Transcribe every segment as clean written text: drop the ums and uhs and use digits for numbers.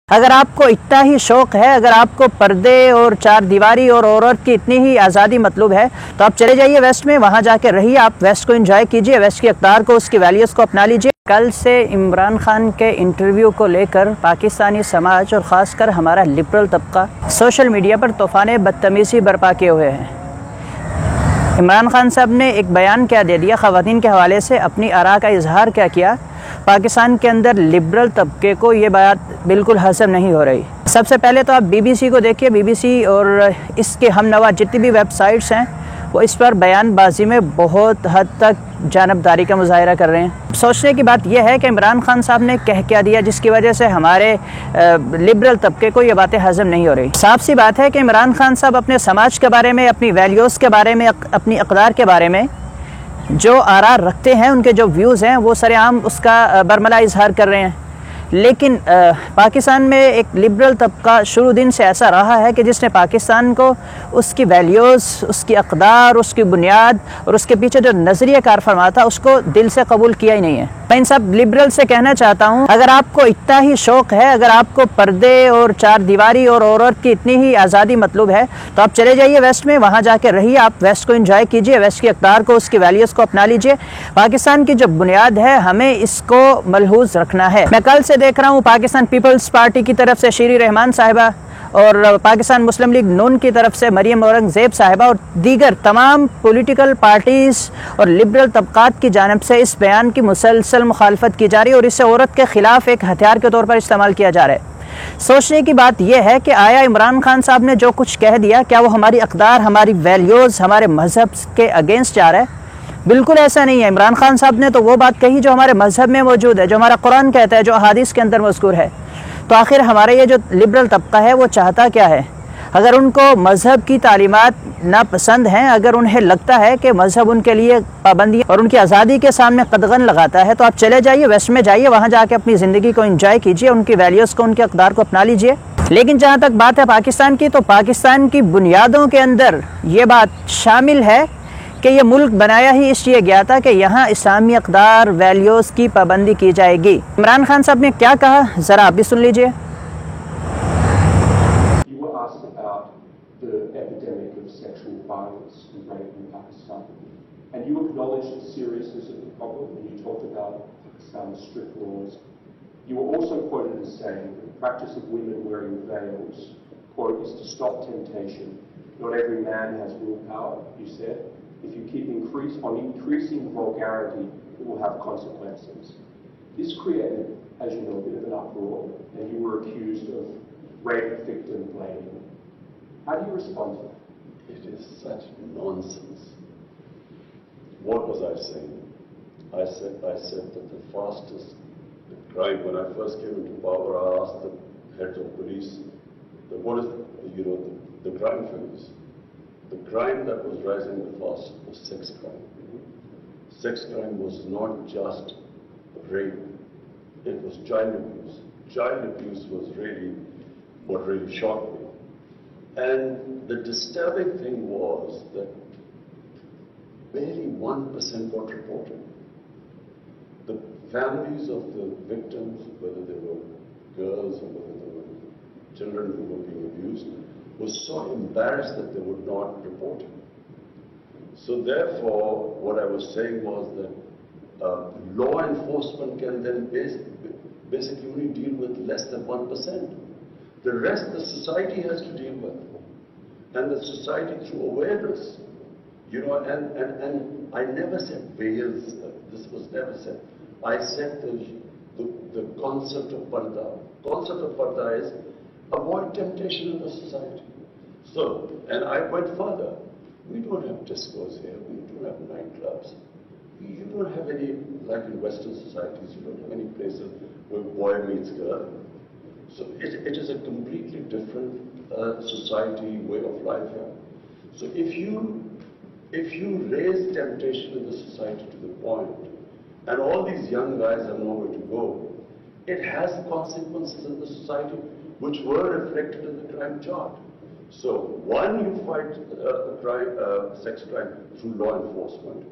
अगर आपको इतना ही शौक़ है, अगर आपको पर्दे और चार दीवारी और औरत की इतनी ही आज़ादी मतलूब है, तो आप चले जाइए वेस्ट में, वहाँ जाके रहिए, आप वेस्ट को एंजॉय कीजिए, वेस्ट की अक़दार को, उसकी वैल्यूज़ को अपना लीजिए। कल से इमरान खान के इंटरव्यू को लेकर पाकिस्तानी समाज और ख़ासकर हमारा लिबरल तबका सोशल मीडिया पर तूफ़ान बदतमीज़ी बर्पा किए हुए हैं। इमरान खान साहब ने एक बयान क्या दे दिया, ख़वातीन के हवाले से अपनी आरा का इजहार क्या किया। पाकिस्तान के अंदर लिबरल तबके को ये बात बिल्कुल हज़म नहीं हो रही। सबसे पहले तो आप बीबीसी को देखिए, बीबीसी और इसके हमनवा जितनी भी वेबसाइट्स हैं वो इस पर बयानबाजी में बहुत हद तक जानबदारी का मुजाहिरा कर रहे हैं। सोचने की बात यह है कि इमरान खान साहब ने कह क्या दिया जिसकी वजह से हमारे लिबरल तबके को ये बातें हज़म नहीं हो रही। साफ सी बात है कि इमरान खान साहब अपने समाज के बारे में, अपनी वैल्यूज़ के बारे में, अपनी अक़दार के बारे में जो आरा रखते हैं, उनके जो व्यूज़ हैं वो सरेआम उसका बरमला इजहार कर रहे हैं। लेकिन पाकिस्तान में एक लिबरल तबका शुरू दिन से ऐसा रहा है कि जिसने पाकिस्तान को उसकी वैल्यूज़, उसकी अक़दार, उसकी बुनियाद और उसके पीछे जो नज़रिया कार फरमा था उसको दिल से कबूल किया ही नहीं है। मैं इन सब लिबरल से कहना चाहता हूँ, अगर आपको इतना ही शौक़ है, अगर आपको पर्दे और चार दीवारी और औरत की इतनी ही आज़ादी मतलूब है, तो आप चले जाइए वेस्ट में, वहाँ जाके रहिए, आप वेस्ट को एंजॉय कीजिए, वेस्ट की अक़दार को, उसकी वैल्यूज़ को अपना लीजिए। पाकिस्तान की जो बुनियाद है हमें इसको मलहूज़ रखना है। मैं कल से देख रहा हूँ पाकिस्तान पीपल्स पार्टी की तरफ से शीरी रहमान साहिबा और पाकिस्तान मुस्लिम लीग नून की तरफ से मरियम औरंगज़ेब साहिबा और दीगर तमाम पॉलिटिकल पार्टीज़ और लिबरल तबक़ात की जानिब से इस बयान की मुसलसल मुखालफत की जा रही है और इसे औरत के ख़िलाफ़ एक हथियार के तौर पर इस्तेमाल किया जा रहा है। सोचने की बात यह है कि आया इमरान खान साहब ने जो कुछ कह दिया, क्या वो हमारी अक़दार, हमारी वैल्यूज़, हमारे मज़हब के अगेंस्ट जा रहा है? बिल्कुल ऐसा नहीं है। इमरान खान साहब ने तो वो बात कही जो हमारे मज़हब में मौजूद है, जो हमारा कुरान कहता है, जो अहादीस के अंदर मज़कूर है। तो आखिर हमारा ये जो लिबरल तबका है वो चाहता क्या है? अगर उनको मज़हब की तालीमात नापसंद हैं, अगर उन्हें लगता है कि मज़हब उनके लिए पाबंदी और उनकी आज़ादी के सामने कदगन लगाता है, तो आप चले जाइए, वेस्ट में जाइए, वहाँ जाके अपनी ज़िंदगी को एंजॉय कीजिए, उनकी वैल्यूज़ को, उनके अक़दार को अपना लीजिए। लेकिन जहाँ तक बात है पाकिस्तान की, तो पाकिस्तान की बुनियादों के अंदर ये बात शामिल है कि ये मुल्क बनाया ही इसलिए गया था कि यहाँ इस्लामी अक़दार, वैल्यूज़ की पाबंदी की जाएगी। इमरान खान साहब ने क्या कहा, ज़रा आप भी सुन लीजिए। You were also quoted as saying that the practice of women wearing veils, quote, is to stop temptation. Not every man has willpower, you said. If you keep increasing vulgarity, it will have consequences. This created, as you know, a bit of an uproar, and you were accused of rape victim blaming. How do you respond to that? It is such nonsense. What was I saying? I said that the fastest crime, when I first came into power, I asked the heads of police, what is, the crime figures. The crime that was rising the fastest was sex crime. Sex crime was not just rape, it was child abuse. Child abuse was really what really shocked me. And the disturbing thing was that barely 1% got reported. The families of the victims, whether they were girls or whether they were children who were being abused, was so embarrassed that they would not report it. So therefore, what I was saying was that law enforcement can then basically only deal with less than 1%. The rest the society has to deal with. And the society through awareness. And I never said veils, this was never said. I said the concept of parda. Concept of parda is avoid temptation in the society. So, and I went further. We don't have discos here. We don't have nightclubs. You don't have any, like in Western societies, you don't have any places where boy meets girl. So it is a completely different society, way of life here. So if you raise temptation in the society to the point, and all these young guys have nowhere to go, it has consequences in the society which were reflected in the crime chart. So, one, you fight sex crime through law enforcement,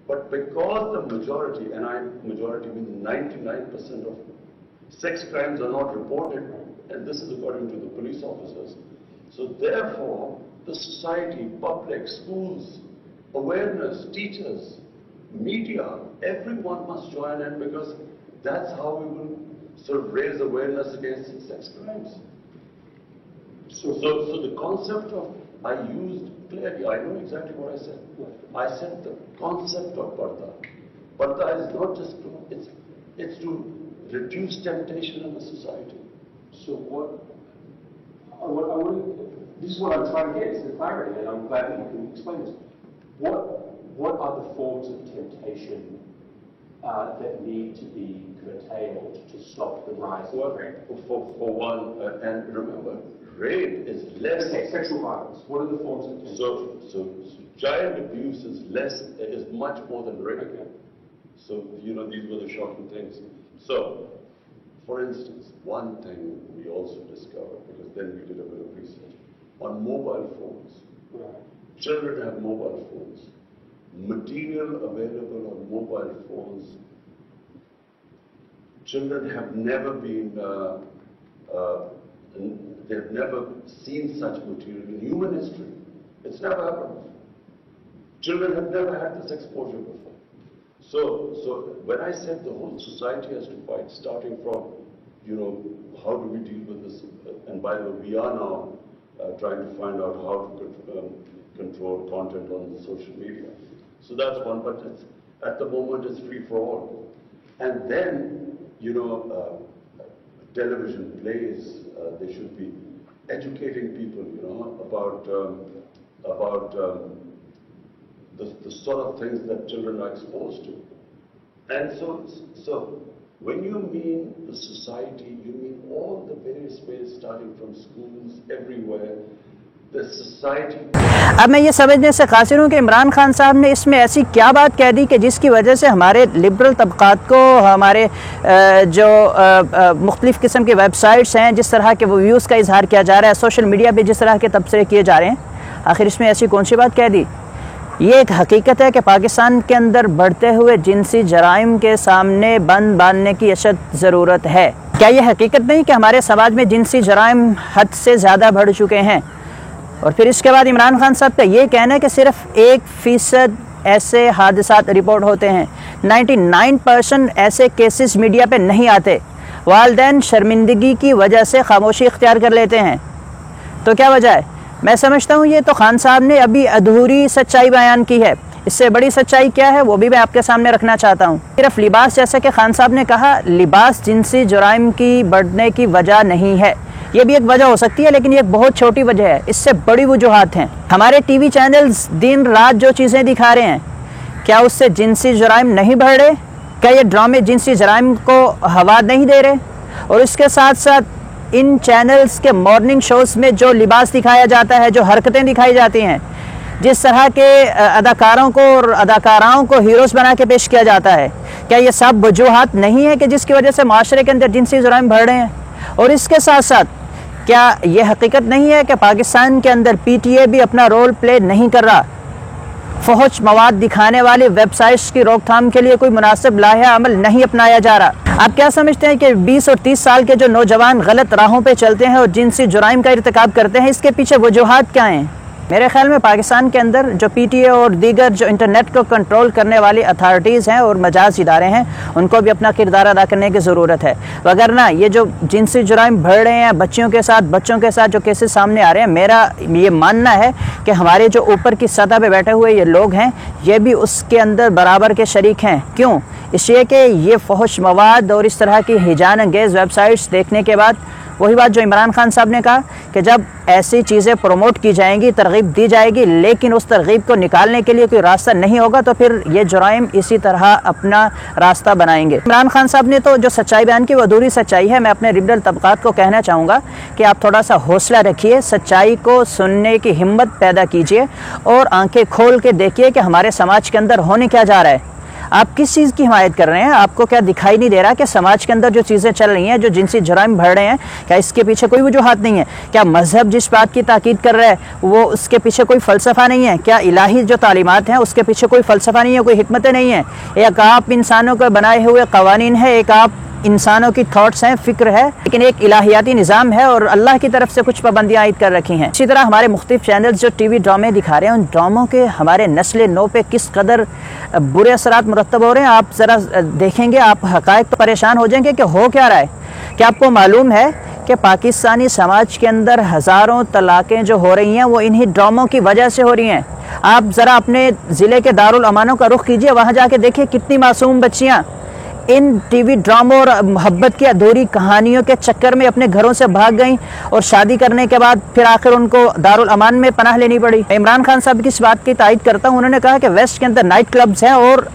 but because the majority, and majority means 99% of sex crimes are not reported, and this is according to the police officers. So therefore, the society, public, schools, awareness, teachers, media, everyone must join in, because that's how we will sort of raise awareness against sex crimes. So the concept of, I used clearly, I know exactly what I said. I said the concept of parda. Parda is not just to, it's to reduce temptation in the society. So this is what I'm trying to get, is the clarity, and I'm glad that you can explain this. What are the forms of temptation that need to be curtailed to stop the rise of rape? For one, and remember, rape is less. Okay, sexual violence. What are the forms of temptation? So child abuse is much more than rape. Okay. So, you know, these were the shocking things. So, for instance, one thing we also discovered, because then we did a bit of research, on mobile phones. Right. Children have mobile phones. Material available on mobile phones. Children have never been, they've never seen such material in human history. It's never happened. Children have never had this exposure before. So when I said the whole society has to fight, starting from, you know, how do we deal with this? And by the way, we are now trying to find out how to control content on the social media. So that's one, but it's, at the moment it's free for all. And then, you know, television plays, they should be educating people, you know, about the sort of things that children are exposed to. And so when you mean the society, you mean all the various ways, starting from schools, everywhere, the society. अब मैं ये समझने से कासिर हूँ कि इमरान खान साहब ने इसमें ऐसी क्या बात कह दी कि जिसकी वजह से हमारे लिबरल तबकात को, हमारे जो मुख्तलिफ़ किस्म के वेबसाइट्स हैं, जिस तरह के वो व्यूज़ का इजहार किया जा रहा है, सोशल मीडिया पे जिस तरह के तबसरे किए जा रहे हैं, आखिर इसमें ऐसी कौन सी बात कह दी? ये एक हकीकत है कि पाकिस्तान के अंदर बढ़ते हुए जिनसी जराइम के सामने बंद बांधने की अशद ज़रूरत है। क्या ये हकीकत नहीं कि हमारे समाज में जिनसी जराइम हद से ज़्यादा बढ़ चुके हैं? और फिर इसके बाद इमरान खान साहब का ये कहना है कि सिर्फ 1% ऐसे हादसात रिपोर्ट होते हैं, 99% ऐसे केसेस मीडिया पे नहीं आते, वालिदैन शर्मिंदगी की वजह से खामोशी इख्तियार कर लेते हैं। तो क्या वजह है? मैं समझता हूँ ये तो खान साहब ने अभी अधूरी सच्चाई बयान की है। इससे बड़ी सच्चाई क्या है वो भी मैं आपके सामने रखना चाहता हूँ। सिर्फ लिबास, जैसा कि खान साहब ने कहा, लिबास जिनसी जुराइम की बढ़ने की वजह नहीं है। ये भी एक वजह हो सकती है, लेकिन ये एक बहुत छोटी वजह है। इससे बड़ी वजूहात हैं। हमारे टीवी चैनल्स दिन रात जो चीज़ें दिखा रहे हैं, क्या उससे जिनसी जुराइम नहीं बढ़ रहे? क्या ये ड्रामे जिनसी जुराइम को हवा नहीं दे रहे? और इसके साथ साथ इन चैनल्स के मॉर्निंग शोज़ में जो लिबास दिखाया जाता है, जो हरकतें दिखाई जाती हैं, जिस तरह के अदाकारों को और अदाकाराओं को हीरोज़ बना के पेश किया जाता है, क्या ये सब वजूहात नहीं है कि जिसकी वजह से माशरे के अंदर जिनसी जुराइम बढ़ रहे हैं? और इसके साथ साथ क्या ये हकीकत नहीं है कि पाकिस्तान के अंदर PTA भी अपना रोल प्ले नहीं कर रहा? फहश मवाद दिखाने वाली वेबसाइट्स की रोकथाम के लिए कोई मुनासिब लाहे अमल नहीं अपनाया जा रहा। आप क्या समझते हैं कि 20 और 30 साल के जो नौजवान गलत राहों पे चलते हैं और जिनसी जुराइम का इर्तिकाब करते हैं, इसके पीछे वजूहात क्या हैं? मेरे ख्याल में पाकिस्तान के अंदर जो PTA और दीगर जो इंटरनेट को कंट्रोल करने वाली अथॉरिटीज़ हैं और मजाज इदारे हैं, उनको भी अपना किरदार अदा करने की ज़रूरत है। वगरना ये जो जिनसी जुराइम बढ़ रहे हैं, बच्चों के साथ जो केसेस सामने आ रहे हैं, मेरा ये मानना है कि हमारे जो ऊपर की सतह पे बैठे हुए ये लोग हैं, ये भी उसके अंदर बराबर के शरीक हैं। क्यों? इसलिए कि ये फहश मवाद और इस तरह की हिजान अंगेज़ वेबसाइट्स देखने के बाद वही बात जो इमरान खान साहब ने कहा कि जब ऐसी चीज़ें प्रमोट की जाएंगी, तरगीब दी जाएगी, लेकिन उस तरगीब को निकालने के लिए कोई रास्ता नहीं होगा, तो फिर ये जुराइम इसी तरह अपना रास्ता बनाएंगे। इमरान खान साहब ने तो जो सच्चाई बयान की वो अधूरी सच्चाई है। मैं अपने लिबरल तबकात को कहना चाहूँगा कि आप थोड़ा सा हौसला रखिए, सच्चाई को सुनने की हिम्मत पैदा कीजिए और आंखें खोल के देखिए कि हमारे समाज के अंदर होने क्या जा रहा है। आप किस चीज़ की हिमायत कर रहे हैं? आपको क्या दिखाई नहीं दे रहा कि समाज के अंदर जो चीज़ें चल रही हैं, जो जिनसी जुराइम बढ़ रहे हैं, क्या इसके पीछे कोई वजूहात नहीं है? क्या मजहब जिस बात की ताकीद कर रहा है वो उसके पीछे कोई फ़लसफ़ा नहीं है? क्या इलाही जो तालीमात हैं उसके पीछे कोई फ़लसफ़ा नहीं है, कोई हिकमतें नहीं है? एक आप इंसानों को बनाए हुए कवानीन है, एक आप इंसानों की थॉट्स हैं, फिक्र है, लेकिन एक इलाहियाती निज़ाम है और अल्लाह की तरफ से कुछ पाबंदियाँ आयद कर रखी हैं। इसी तरह हमारे मुख्तलिफ चैनल्स जो टीवी ड्रामे दिखा रहे हैं, उन ड्रामों के हमारे नस्ल नौ पे किस कदर बुरे असरात मुरतब हो रहे हैं, आप ज़रा देखेंगे, आप हक़ाइक़ तो परेशान हो जाएंगे कि हो क्या रहा है। क्या आपको मालूम है कि पाकिस्तानी समाज के अंदर हज़ारों तलाक़ें जो हो रही हैं वो इन्हीं ड्रामों की वजह से हो रही हैं। आप ज़रा अपने ज़िले के दारुल अमानों का रुख कीजिए, वहाँ जाके देखिए कितनी मासूम बच्चियाँ इन टीवी ड्रामों और मोहब्बत की अधूरी कहानियों के चक्कर में अपने घरों से भाग गईं और शादी करने के बाद फिर आखिर उनको दारुल अमान में पनाह लेनी पड़ी। इमरान खान साहब की इस बात की तायद करता हूँ। उन्होंने कहा कि वेस्ट के अंदर नाइट क्लब्स हैं और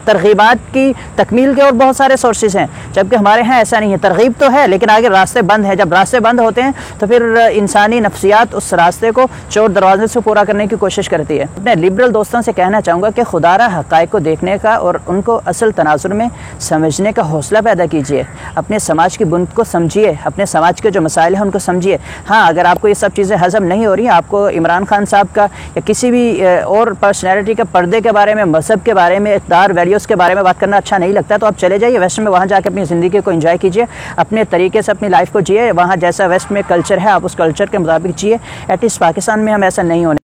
तरगीबात की तकमील के और बहुत सारे सोर्सेज हैं, जबकि हमारे यहाँ ऐसा नहीं है। तरगीब तो है लेकिन आगे रास्ते बंद हैं। जब रास्ते बंद होते हैं तो फिर इंसानी नफ्सियात उस रास्ते को चोर दरवाजे से पूरा करने की कोशिश करती है। अपने लिबरल दोस्तों से कहना चाहूँगा कि खुदारा हक़ाइक़ को देखने का और उनको असल तनाजुर में समझने का हौसला पैदा कीजिए। अपने समाज की बुनियाद को समझिए, अपने समाज के जो मसाइल हैं उनको समझिए। हाँ, अगर आपको ये सब चीज़ें हज़म नहीं हो रही, आपको इमरान खान साहब का या किसी भी और पर्सनैलिटी के पर्दे के बारे में, मज़हब के बारे में, इक़्तिदार उसके बारे में बात करना अच्छा नहीं लगता, तो आप चले जाइए वेस्ट में, वहाँ जाकर अपनी ज़िंदगी को एंजॉय कीजिए, अपने तरीके से अपनी लाइफ को जिए। वहाँ जैसा वेस्ट में कल्चर है आप उस कल्चर के मुताबिक जिए। एटलीस्ट पाकिस्तान में हम ऐसा नहीं होने